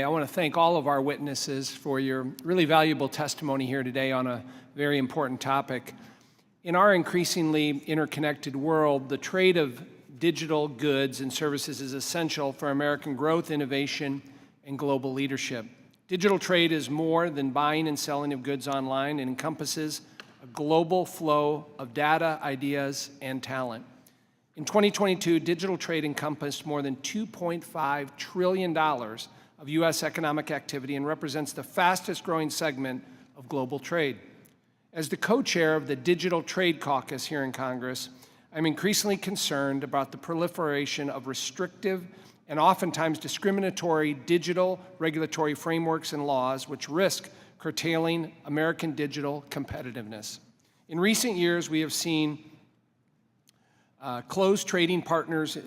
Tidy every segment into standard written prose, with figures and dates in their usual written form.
I want to thank all of our witnesses for your really valuable testimony here today on a very important topic. In our increasingly interconnected world, the trade of digital goods and services is essential for American growth, innovation, and global leadership. Digital trade is more than buying and selling of goods online. It encompasses a global flow of data, ideas, and talent. In 2022, digital trade encompassed more than $2.5 trillion of U.S. economic activity and represents the fastest growing segment of global trade. As the co-chair of the Digital Trade Caucus here in Congress, I'm increasingly concerned about the proliferation of restrictive and oftentimes discriminatory digital regulatory frameworks and laws which risk curtailing American digital competitiveness. In recent years, we have seen close trading partners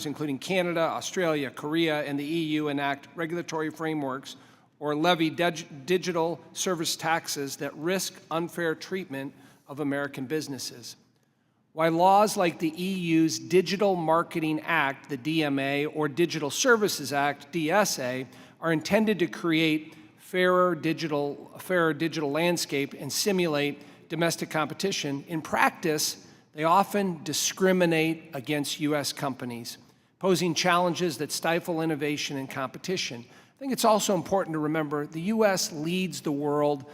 including Canada, Australia, Korea, and the EU enact regulatory frameworks or levy digital service taxes that risk unfair treatment of American businesses. While laws like the EU's Digital Marketing Act, the DMA, or Digital Services Act, DSA, are intended to create a fairer digital landscape and simulate domestic competition, in practice, they often discriminate against U.S. companies, posing challenges that stifle innovation and competition. I think it's also important to remember the U.S. leads the world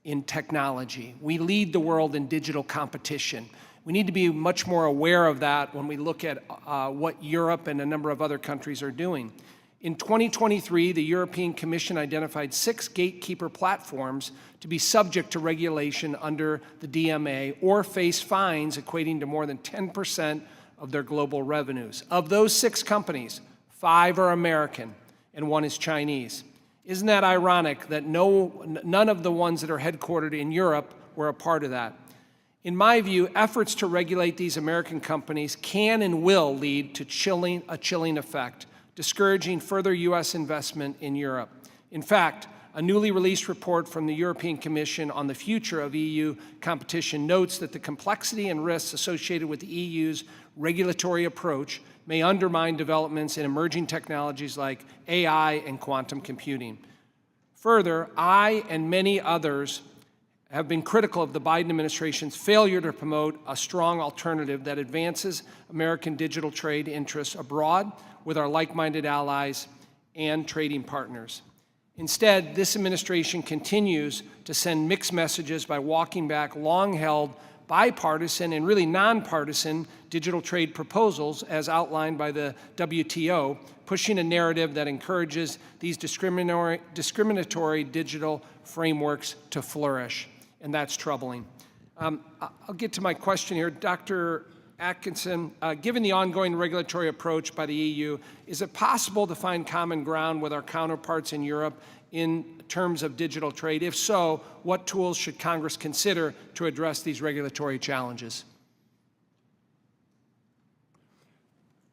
in technology. We lead the world in digital competition. We need to be much more aware of that when we look at what Europe and a number of other countries are doing. In 2023, the European Commission identified 6 gatekeeper platforms to be subject to regulation under the DMA or face fines equating to more than 10% of their global revenues. Of those 6 companies, 5 are American and 1 is Chinese. Isn't that ironic that none of the ones that are headquartered in Europe were a part of that? In my view, efforts to regulate these American companies can and will lead to a chilling effect, discouraging further U.S. investment in Europe. In fact, a newly released report from the European Commission on the future of EU competition notes that the complexity and risks associated with the EU's regulatory approach may undermine developments in emerging technologies like AI and quantum computing. Further, I and many others have been critical of the Biden administration's failure to promote a strong alternative that advances American digital trade interests abroad with our like-minded allies and trading partners. Instead, this administration continues to send mixed messages by walking back long-held bipartisan and really nonpartisan digital trade proposals as outlined by the WTO, pushing a narrative that encourages these discriminatory digital frameworks to flourish. And that's troubling. I'll get to my question here. Dr. Atkinson, given the ongoing regulatory approach by the EU, is it possible to find common ground with our counterparts in Europe in terms of digital trade? If so, what tools should Congress consider to address these regulatory challenges?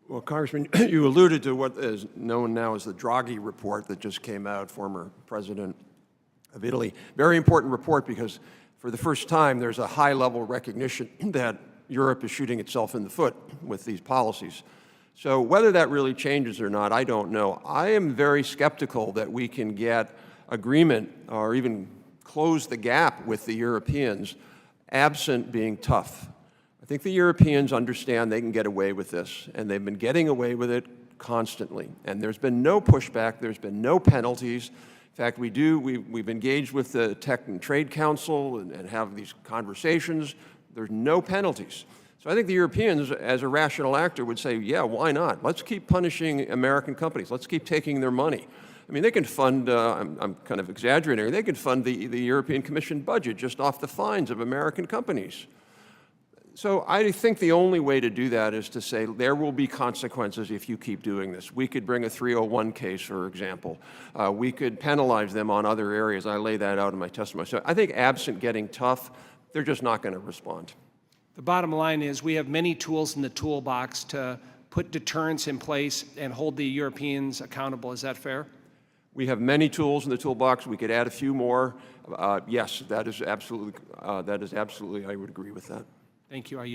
Well, Congressman, you alluded to what is known now as the Draghi report that just came out, former president of Italy. Very important report because for the first time there's a high-level recognition that Europe is shooting itself in the foot with these policies. So whether that really changes or not, I don't know. I am very skeptical that we can get agreement or even close the gap with the Europeans absent being tough. I think the Europeans understand they can get away with this, and they've been getting away with it constantly. And there's been no pushback, there's been no penalties. In fact, we've engaged with the Tech and Trade Council and have these conversations. There's no penalties. So I think the Europeans, as a rational actor, would say, yeah, why not? Let's keep punishing American companies. Let's keep taking their money. I mean, they can fund, I'm kind of exaggerating, they can fund the European Commission budget just off the fines of American companies. So I think the only way to do that is to say there will be consequences if you keep doing this. We could bring a 301 case, for example. We could penalize them on other areas. I lay that out in my testimony. So I think absent getting tough, they're just not going to respond. The bottom line is we have many tools in the toolbox to put deterrents in place and hold the Europeans accountable. Is that fair? We have many tools in the toolbox. We could add a few more. Yes, that is absolutely, I would agree with that. Thank you. I yield.